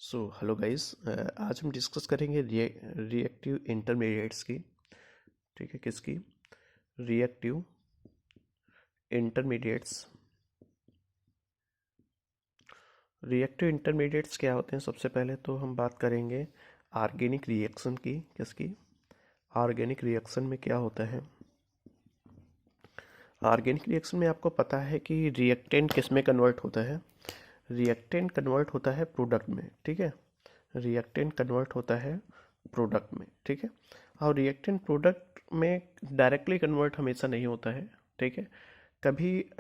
Hello guys. आज हम discuss करेंगे रिएक्टिव इंटरमीडिएट्स की। ठीक है, किसकी? Reactive intermediates. रिएक्टिव इंटरमीडिएट्स क्या होते हैं? सबसे पहले तो हम बात करेंगे ऑर्गेनिक रिएक्शन की। किसकी? ऑर्गेनिक रिएक्शन में क्या होता है? ऑर्गेनिक रिएक्शन में आपको पता है कि रिएक्टेंट किस में कन्वर्ट होता है? रिएक्टेंट कन्वर्ट होता है प्रोडक्ट में। ठीक है, रिएक्टेंट कन्वर्ट होता है प्रोडक्ट में। ठीक है, और रिएक्टेंट प्रोडक्ट में डायरेक्टली कन्वर्ट हमेशा नहीं होता है। ठीक है, कभी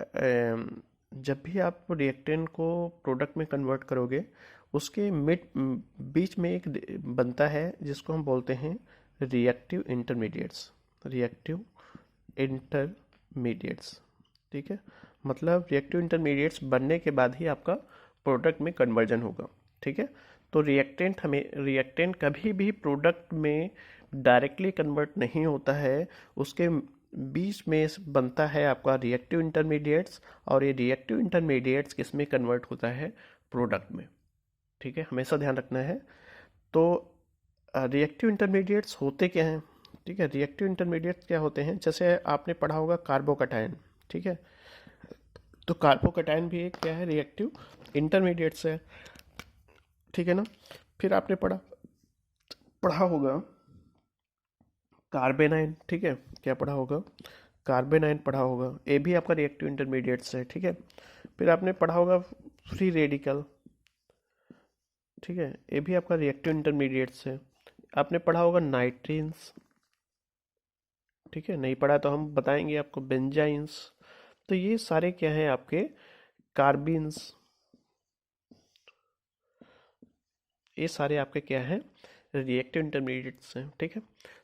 जब भी आप रिएक्टेंट को प्रोडक्ट में कन्वर्ट करोगे, उसके बीच में एक बनता है जिसको हम बोलते हैं रिएक्टिव इंटरमीडिएट्स। Reactive intermediates. ठीक है, मतलब रिएक्टिव इंटरमीडिएट्स बनने के बाद ही आपका प्रोडक्ट में कन्वर्जन होगा। ठीक है, तो रिएक्टेंट कभी भी प्रोडक्ट में डायरेक्टली कन्वर्ट नहीं होता है, उसके बीच में बनता है आपका रिएक्टिव इंटरमीडिएट्स, और ये रिएक्टिव इंटरमीडिएट्स किस में कन्वर्ट होता है? प्रोडक्ट में। ठीक है, हमेशा ध्यान रखना है। तो रिएक्टिव इंटरमीडिएट्स होते क्या हैं? ठीक है, रिएक्टिव इंटरमीडिएट्स क्या होते हैं? जैसे आपने पढ़ा होगा कार्बोकटायन। ठीक है, तो कार्बोकटायन भी एक क्या है? रिएक्टिव इंटरमीडिएट्स है। ठीक है ना। फिर आपने पढ़ा पढ़ा होगा कार्बेनाइन। ठीक है, क्या पढ़ा होगा? कार्बेनाइन पढ़ा होगा, ये भी आपका रिएक्टिव इंटरमीडिएट्स है। ठीक है, फिर आपने पढ़ा होगा फ्री रेडिकल। ठीक है, ये भी आपका रिएक्टिव इंटरमीडिएट्स है। आपने पढ़ा होगा नाइट्रीन्स। ठीक है, नहीं पढ़ा तो हम बताएंगे आपको, बेंजाइन्स। तो ये सारे क्या हैं? आपके कार्बिन्स। ये सारे आपके क्या हैं? रिएक्टिव इंटरमीडिएट्स हैं। ठीक है,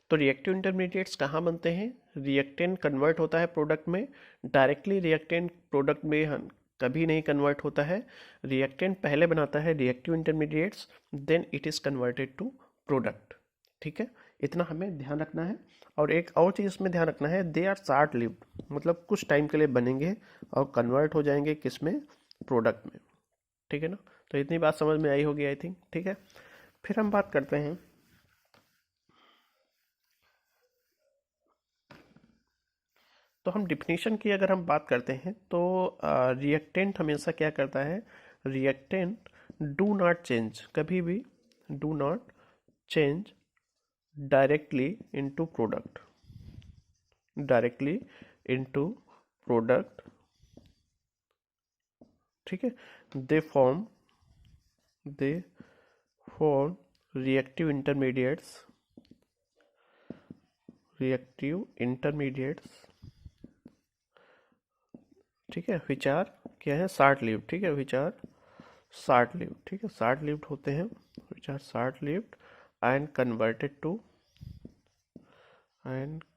तो रिएक्टिव इंटरमीडिएट्स कहाँ बनते हैं? रिएक्टेंट कन्वर्ट होता है प्रोडक्ट में। डायरेक्टली रिएक्टेंट प्रोडक्ट में कभी नहीं कन्वर्ट होता है। रिएक्टेंट पहले बनाता है reactive intermediates, then it is converted to product. ठीक है, इतना हमें ध्यान रखना है। और एक और चीज़ इसमें ध्यान रखना है, दे आर शॉर्ट लिव्ड, मतलब कुछ टाइम के लिए बनेंगे और कन्वर्ट हो जाएंगे किस में? प्रोडक्ट में। ठीक है ना। तो इतनी बात समझ में आई होगी आई थिंक। ठीक है, फिर हम बात करते हैं, तो हम डिफिनीशन की अगर हम बात करते हैं तो रिएक्टेंट हमेशा क्या करता है? रिएक्टेंट डू नॉट चेंज, कभी भी do not change directly into product. Directly into product. ठीक है, they form they form reactive intermediates. Reactive intermediates. ठीक है, विच आर क्या है? Short lived. ठीक है, विच आर शॉर्ट लिव्ड। ठीक है, शॉर्ट लिव्ड होते हैं, which are short lived and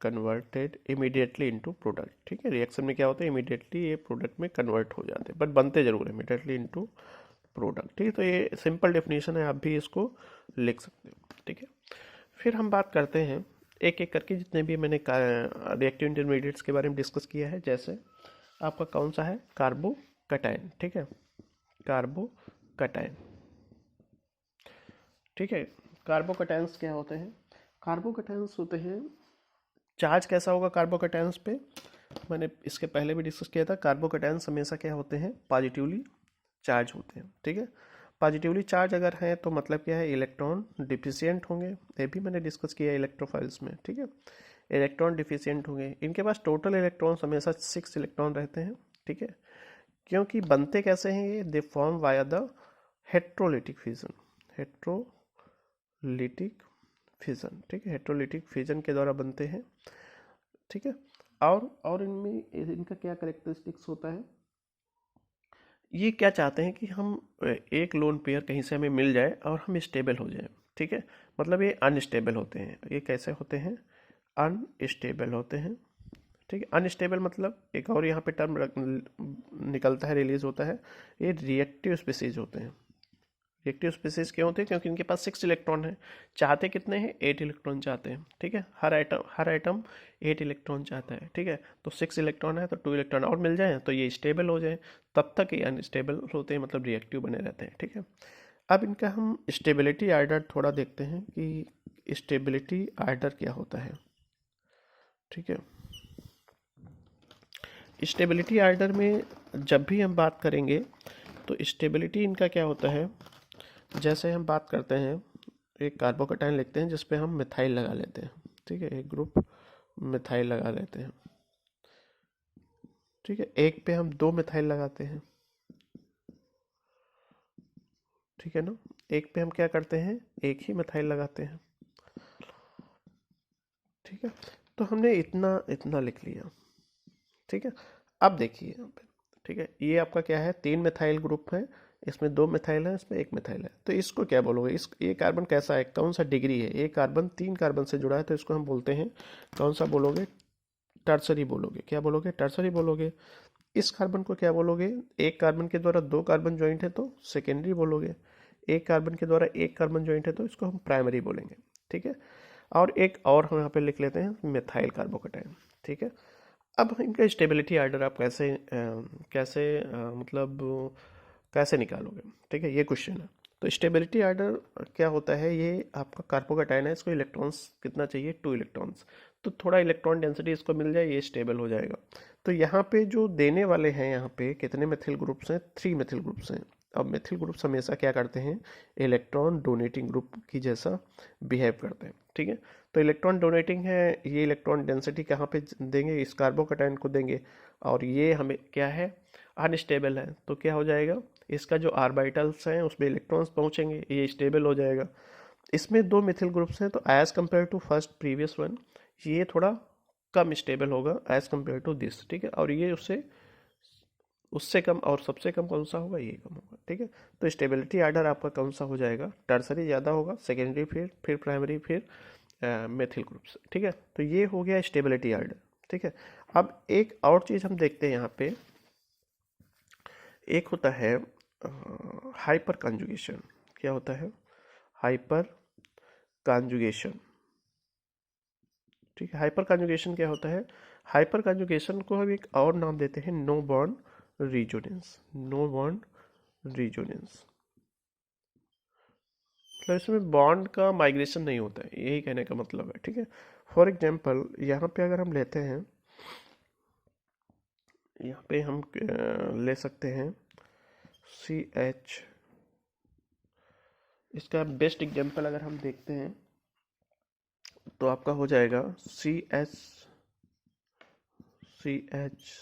converted immediately into product. ठीक है, रिएक्शन में क्या होता है? इमीडिएटली ये प्रोडक्ट में कन्वर्ट हो जाते हैं, बट बनते जरूर है इमीडिएटली इनटू प्रोडक्ट। ठीक है, तो ये सिंपल डेफिनेशन है, आप भी इसको लिख सकते हो। ठीक है, फिर हम बात करते हैं एक एक करके, जितने भी मैंने रिएक्टिव इंटरमीडिएट्स के बारे में डिस्कस किया है। जैसे आपका कौन सा है? कार्बोकटायन। ठीक है, कार्बोकटायन। ठीक है, कार्बोकटायंस क्या होते हैं? कार्बोकटायंस होते हैं, चार्ज कैसा होगा कार्बोकटायंस पे? मैंने इसके पहले भी डिस्कस किया था। कार्बोकटायंस हमेशा क्या होते हैं? पॉजिटिवली चार्ज होते हैं। ठीक है, पॉजिटिवली चार्ज अगर हैं तो मतलब क्या है? इलेक्ट्रॉन डिफिशिएंट होंगे। ये भी मैंने डिस्कस किया है इलेक्ट्रोफाइल्स में। ठीक है, इलेक्ट्रॉन डिफिशिएंट होंगे, इनके पास टोटल इलेक्ट्रॉन्स हमेशा 6 इलेक्ट्रॉन रहते हैं। ठीक है, क्योंकि बनते कैसे हैं ये? They form via the heterolytic fission. Heterolytic fission. ठीक है, हेट्रोलिटिक फिजन के द्वारा बनते हैं। ठीक है, और इनमें इनका क्या करेक्टरिस्टिक्स होता है? ये क्या चाहते हैं कि हम एक लोन पेयर कहीं से हमें मिल जाए और हम स्टेबल हो जाए। ठीक है, मतलब ये अनस्टेबल होते हैं। ये कैसे होते हैं? अनस्टेबल होते हैं। ठीक है, अनस्टेबल मतलब एक और यहाँ पे टर्म निकलता है, रिलीज होता है, ये रिएक्टिव स्पीसीज होते हैं। रिएक्टिव स्पीसीज क्यों होते हैं? क्योंकि इनके पास 6 इलेक्ट्रॉन है। चाहते कितने हैं? 8 इलेक्ट्रॉन चाहते हैं। ठीक है, हर आइटम 8 इलेक्ट्रॉन चाहता है। ठीक है, तो 6 इलेक्ट्रॉन है तो 2 इलेक्ट्रॉन और मिल जाए तो ये स्टेबल हो जाए। तब तक ये अनस्टेबल होते हैं, मतलब रिएक्टिव बने रहते हैं। ठीक है, अब इनका हम स्टेबिलिटी आर्डर थोड़ा देखते हैं कि स्टेबिलिटी आर्डर क्या होता है। ठीक है, स्टेबिलिटी आर्डर में जब भी हम बात करेंगे तो स्टेबिलिटी इनका क्या होता है, जैसे हम बात करते हैं एक कार्बोकैटायन लिखते हैं जिस पे हम मिथाइल लगा लेते हैं। ठीक है, एक ग्रुप मिथाइल लगा लेते हैं। ठीक है, एक पे हम 2 मिथाइल लगाते हैं। ठीक है ना, एक पे हम क्या करते हैं, एक ही मिथाइल लगाते हैं। ठीक है, तो हमने इतना इतना लिख लिया। ठीक है, अब देखिए यहाँ पे। ठीक है, ये आपका क्या है, 3 मिथाइल ग्रुप है, इसमें 2 मिथाइल है, इसमें 1 मिथाइल है। तो इसको क्या बोलोगे, इस ये कार्बन कैसा है, कौन सा डिग्री है, ये कार्बन 3 कार्बन से जुड़ा है, तो इसको हम बोलते हैं, कौन सा बोलोगे, टर्सरी बोलोगे। क्या बोलोगे, टर्सरी बोलोगे। इस कार्बन को क्या बोलोगे, एक कार्बन के द्वारा 2 कार्बन ज्वाइंट है तो सेकेंडरी बोलोगे, एक कार्बन के द्वारा 1 कार्बन ज्वाइंट है तो इसको हम प्राइमरी बोलेंगे। ठीक है, और एक और हम यहाँ पे लिख लेते हैं मिथाइल कार्बोकैटायन। ठीक है, अब इनका स्टेबिलिटी आर्डर आप कैसे मतलब कैसे निकालोगे। ठीक है, ये क्वेश्चन है। तो स्टेबिलिटी आर्डर क्या होता है, ये आपका कार्बोकैटायन है, इसको इलेक्ट्रॉन्स कितना चाहिए, 2 इलेक्ट्रॉन्स। तो थोड़ा इलेक्ट्रॉन डेंसिटी इसको मिल जाए, ये स्टेबल हो जाएगा। तो यहाँ पे जो देने वाले हैं, यहाँ पे कितने मिथिल ग्रुप्स हैं, 3 मिथिल ग्रुप्स हैं। अब मिथिल ग्रुप्स हमेशा क्या करते हैं, इलेक्ट्रॉन डोनेटिंग ग्रुप की जैसा बिहेव करते हैं। ठीक है, तो इलेक्ट्रॉन डोनेटिंग है, ये इलेक्ट्रॉन डेंसिटी कहाँ पे देंगे, इस कार्बोकैटायन को देंगे, और ये हमें क्या है, अनस्टेबल है, तो क्या हो जाएगा, इसका जो आर्बिटल्स हैं उसमें इलेक्ट्रॉन्स पहुंचेंगे, ये स्टेबल हो जाएगा। इसमें 2 मिथिल ग्रुप्स हैं, तो as compare to first previous one, ये थोड़ा कम स्टेबल होगा एज कंपेयर टू दिस। ठीक है, और ये उससे उससे कम, और सबसे कम कौन सा होगा, ये कम होगा। ठीक है, तो स्टेबिलिटी आर्डर आपका कौन सा हो जाएगा, टर्सरी ज़्यादा होगा, सेकेंडरी फिर प्राइमरी, फिर मेथिल ग्रुप्स। ठीक है, तो ये हो गया स्टेबिलिटी आर्डर। ठीक है, अब एक और चीज़ हम देखते हैं यहाँ पे, एक होता है हाइपर कॉन्जुगेशन। क्या होता है, हाइपर कॉन्जुगेशन। ठीक है, हाइपर कॉन्जुगेशन क्या होता है, हाइपर कॉन्जुगेशन को हम एक और नाम देते हैं no bond resonance. No bond resonance मतलब इसमें बॉन्ड का माइग्रेशन नहीं होता है, यही कहने का मतलब है। ठीक है, फॉर एग्जांपल यहाँ पे अगर हम लेते हैं, यहाँ पे हम ले सकते हैं CH। इसका बेस्ट एग्जांपल अगर हम देखते हैं तो आपका हो जाएगा CH CH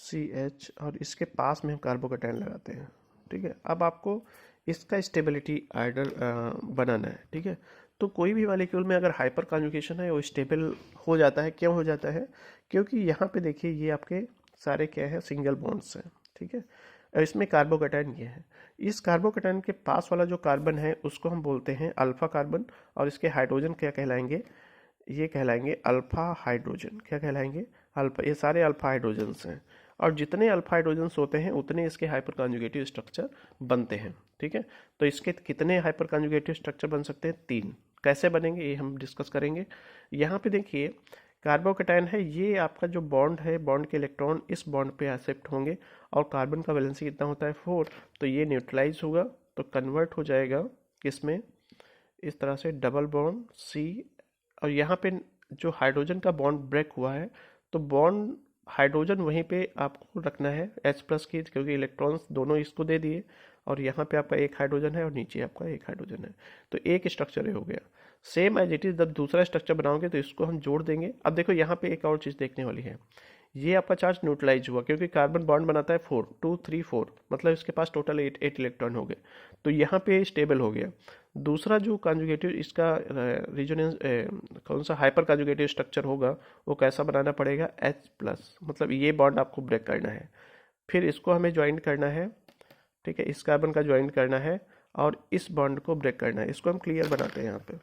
CH, और इसके पास में हम कार्बोकैटायन लगाते हैं। ठीक है, अब आपको इसका स्टेबिलिटी आर्डर बनाना है। ठीक है, तो कोई भी मॉलिक्यूल में अगर हाइपर कॉन्जुगेशन है वो स्टेबल हो जाता है। क्यों हो जाता है, क्योंकि यहाँ पे देखिए ये आपके सारे क्या है, सिंगल बॉन्ड्स हैं। ठीक है, और इसमें कार्बोकैटायन ये है, इस कार्बोकैटायन के पास वाला जो कार्बन है उसको हम बोलते हैं अल्फा कार्बन, और इसके हाइड्रोजन क्या कहलाएंगे, ये कहलाएंगे अल्फा हाइड्रोजन। क्या कहलाएंगे, अल्फा, ये सारे अल्फा हाइड्रोजन्स हैं, और जितने अल्फा हाइड्रोजन्स होते हैं उतने इसके हाइपर कॉन्जुगेटिव स्ट्रक्चर बनते हैं। ठीक है, तो इसके कितने हाइपर कॉन्जुगेटिव स्ट्रक्चर बन सकते हैं, 3। कैसे बनेंगे ये हम डिस्कस करेंगे। यहाँ पे देखिए कार्बोकैटायन है, ये आपका जो बॉन्ड है, बॉन्ड के इलेक्ट्रॉन इस बॉन्ड पे एक्सेप्ट होंगे, और कार्बन का वैलेंसी कितना होता है, 4, तो ये न्यूट्रलाइज होगा, तो कन्वर्ट हो जाएगा किसमें, इस तरह से डबल बॉन्ड C, और यहाँ पे जो हाइड्रोजन का बॉन्ड ब्रेक हुआ है, तो बॉन्ड हाइड्रोजन वहीं पे आपको रखना है H+ की, क्योंकि इलेक्ट्रॉन्स दोनों इसको दे दिए, और यहाँ पे आपका एक हाइड्रोजन है और नीचे आपका एक हाइड्रोजन है, तो एक स्ट्रक्चर हो गया। सेम एज इट इज जब दूसरा स्ट्रक्चर बनाओगे तो इसको हम जोड़ देंगे। अब देखो यहाँ पे एक और चीज़ देखने वाली है, ये आपका चार्ज न्यूट्रलाइज हुआ, क्योंकि कार्बन बॉन्ड बनाता है 4, 2 3 4, मतलब इसके पास टोटल 8 इलेक्ट्रॉन हो गए, तो यहाँ पे स्टेबल हो गया। दूसरा जो कॉन्जुगेटिव इसका रिजोनेंस कौन सा हाइपर कॉन्जुगेटिव स्ट्रक्चर होगा, वो कैसा बनाना पड़ेगा, H+, मतलब ये बॉन्ड आपको ब्रेक करना है, फिर इसको हमें ज्वाइन करना है। ठीक है, इस कार्बन का ज्वाइन करना है और इस बॉन्ड को ब्रेक करना है। इसको हम क्लियर बनाते हैं। यहाँ पे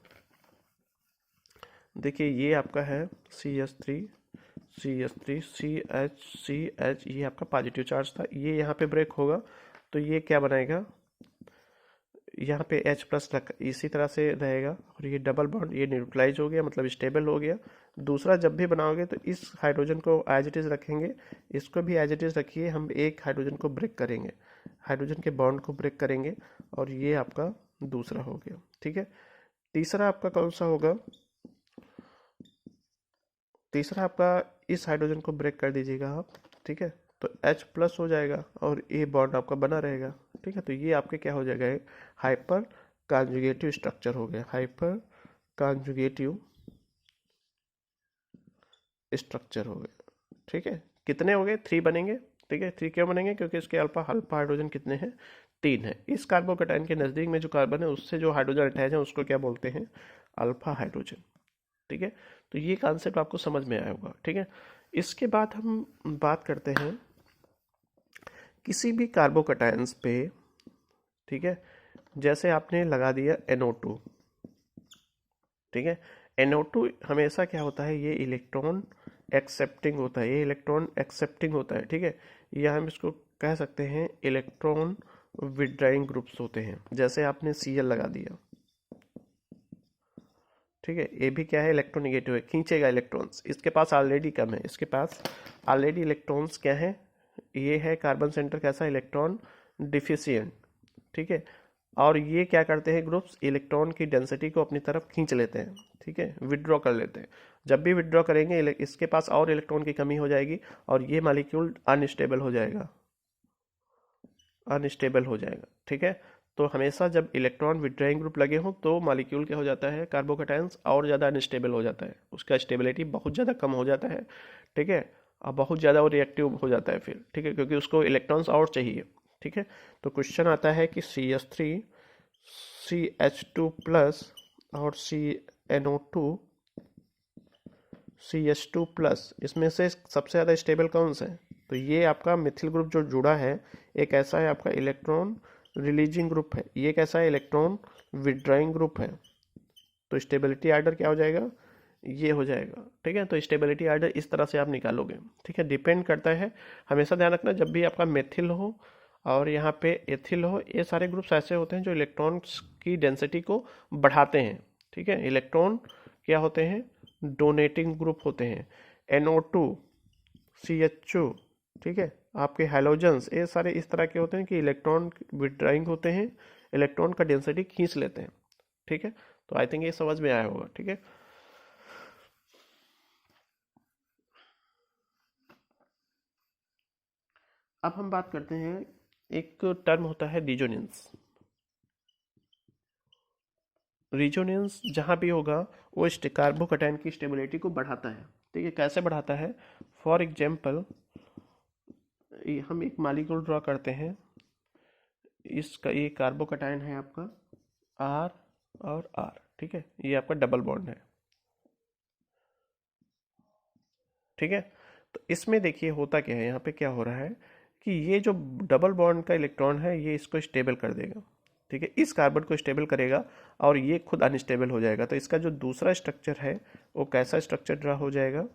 देखिए ये आपका है CH3 CH3 CH, ये आपका पॉजिटिव चार्ज था, ये यहाँ पे ब्रेक होगा, तो ये क्या बनाएगा, यहाँ पे H+ इसी तरह से रहेगा, और ये डबल बॉन्ड ये न्यूट्रलाइज हो गया, मतलब स्टेबल हो गया। दूसरा जब भी बनाओगे तो इस हाइड्रोजन को एज इट इज़ रखेंगे, इसको भी एज इट इज़ रखिए, हम एक हाइड्रोजन को ब्रेक करेंगे, हाइड्रोजन के बॉन्ड को ब्रेक करेंगे और ये आपका दूसरा हो गया। ठीक है, तीसरा आपका कौन सा होगा? तीसरा आपका इस हाइड्रोजन को ब्रेक कर दीजिएगा आप। ठीक है, तो H प्लस हो जाएगा और ए बॉन्ड आपका बना रहेगा। ठीक है, तो ये आपके क्या हो जाएगा? हाइपर कॉन्जुगेटिव स्ट्रक्चर हो गया, हाइपर कॉन्जुगेटिव स्ट्रक्चर हो गया। ठीक है, कितने हो गए? 3 बनेंगे। ठीक है, 3 क्यों बनेंगे? क्योंकि इसके अल्फा अल्फा हाइड्रोजन कितने हैं? 3 है। इस कार्बोकैटायन के नज़दीक में जो कार्बन है उससे जो हाइड्रोजन अटैच है उसको क्या बोलते हैं? Alpha hydrogen. ठीक है, तो ये कॉन्सेप्ट आपको समझ में आया होगा। ठीक है, इसके बाद हम बात करते हैं किसी भी कार्बोकैटायंस पे। ठीक है, जैसे आपने लगा दिया NO2। ठीक है, NO2 हमेशा क्या होता है? ये इलेक्ट्रॉन एक्सेप्टिंग होता है, ये इलेक्ट्रॉन एक्सेप्टिंग होता है। ठीक है, या हम इसको कह सकते हैं इलेक्ट्रॉन विड्राइंग ग्रुप्स होते हैं। जैसे आपने Cl लगा दिया, ठीक है, ये भी क्या है? इलेक्ट्रोनिगेटिव है, खींचेगा इलेक्ट्रॉन्स। इसके पास ऑलरेडी कम है, इसके पास ऑलरेडी इलेक्ट्रॉन्स क्या है? ये है कार्बन सेंटर कैसा? Electron deficient. ठीक है, और ये क्या करते हैं ग्रुप्स? इलेक्ट्रॉन की डेंसिटी को अपनी तरफ खींच लेते हैं। ठीक है, विड्रॉ कर लेते हैं। जब भी विड्रॉ करेंगे इसके पास और इलेक्ट्रॉन की कमी हो जाएगी और ये मॉलिक्यूल अनस्टेबल हो जाएगा, अनस्टेबल हो जाएगा। ठीक है, तो हमेशा जब इलेक्ट्रॉन विड्रॉइंग ग्रुप लगे हों तो मॉलिक्यूल क्या हो जाता है? कार्बोकैटायंस और ज़्यादा अनस्टेबल हो जाता है, उसका स्टेबिलिटी बहुत ज़्यादा कम हो जाता है। ठीक है, और बहुत ज़्यादा वो रिएक्टिव हो जाता है फिर। ठीक है, क्योंकि उसको इलेक्ट्रॉन्स और चाहिए। ठीक है, तो क्वेश्चन आता है कि CH3 CH2 प्लस और CNO2 CH2 प्लस, इसमें से सबसे ज़्यादा स्टेबल कौन सा है? तो ये आपका मिथिल ग्रुप जो जुड़ा है एक ऐसा है आपका इलेक्ट्रॉन रिलीजिंग ग्रुप है, ये कैसा है? इलेक्ट्रॉन विड्राइंग ग्रुप है। तो स्टेबिलिटी आर्डर क्या हो जाएगा? ये हो जाएगा। ठीक है, तो स्टेबिलिटी आर्डर इस तरह से आप निकालोगे। ठीक है, डिपेंड करता है, हमेशा ध्यान रखना जब भी आपका मेथिल हो और यहाँ पे एथिल हो, ये सारे ग्रुप्स ऐसे होते हैं जो इलेक्ट्रॉन्स की डेंसिटी को बढ़ाते हैं। ठीक है, इलेक्ट्रॉन क्या होते हैं? डोनेटिंग ग्रुप होते हैं। NO2 CH2, ठीक है, आपके हैलोजेंस, ये सारे इस तरह के होते हैं कि इलेक्ट्रॉन विड्राइंग होते हैं, इलेक्ट्रॉन का डेंसिटी खींच लेते हैं। ठीक है, तो आई थिंक ये समझ में आया होगा। ठीक है, अब हम बात करते हैं, एक टर्म होता है रिजोनेंस। रिजोनेंस जहाँ भी होगा वो कार्बोकैटायन की स्टेबिलिटी को बढ़ाता है। ठीक है, कैसे बढ़ाता है? फॉर एग्जाम्पल हम एक मॉलिक्यूल ड्रॉ करते हैं, इसका ये कार्बोकैटायन है आपका R और R। ठीक है, ये आपका डबल बॉन्ड है। ठीक है, तो इसमें देखिए होता क्या है, यहाँ पे क्या हो रहा है कि ये जो डबल बॉन्ड का इलेक्ट्रॉन है ये इसको स्टेबल कर देगा। ठीक है, इस कार्बन को स्टेबल करेगा और ये खुद अनस्टेबल हो जाएगा। तो इसका जो दूसरा स्ट्रक्चर है वो कैसा स्ट्रक्चर ड्रा हो जाएगा?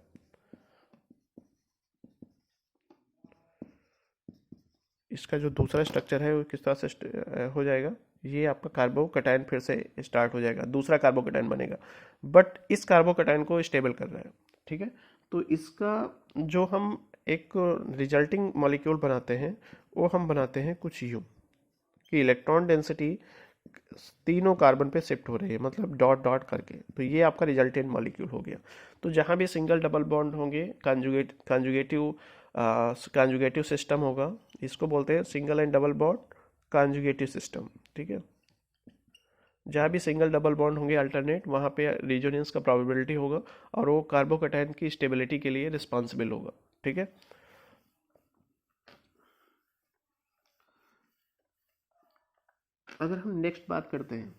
इसका जो दूसरा स्ट्रक्चर है वो किस तरह से हो जाएगा? ये आपका कार्बोकैटायन फिर से स्टार्ट हो जाएगा, दूसरा कार्बोकैटायन बनेगा, बट इस कार्बोकैटायन को स्टेबल कर रहा है। ठीक है, तो इसका जो हम एक रिजल्टिंग मॉलिक्यूल बनाते हैं वो हम बनाते हैं कुछ यूं कि इलेक्ट्रॉन डेंसिटी तीनों कार्बन पे शिफ्ट हो रही है, मतलब डॉट डॉट करके। तो ये आपका रिजल्टेंट मॉलिक्यूल हो गया। तो जहाँ भी सिंगल डबल बॉन्ड होंगे, कॉन्जुगेटिव सिस्टम होगा, इसको बोलते हैं single and double bond conjugative system. ठीक है, जहाँ भी सिंगल डबल बॉन्ड होंगे अल्टरनेट, वहाँ पे रिजोनेंस का प्रोबेबिलिटी होगा और वो कार्बोकैटायन की स्टेबिलिटी के लिए रिस्पॉन्सिबल होगा। ठीक है, अगर हम नेक्स्ट बात करते हैं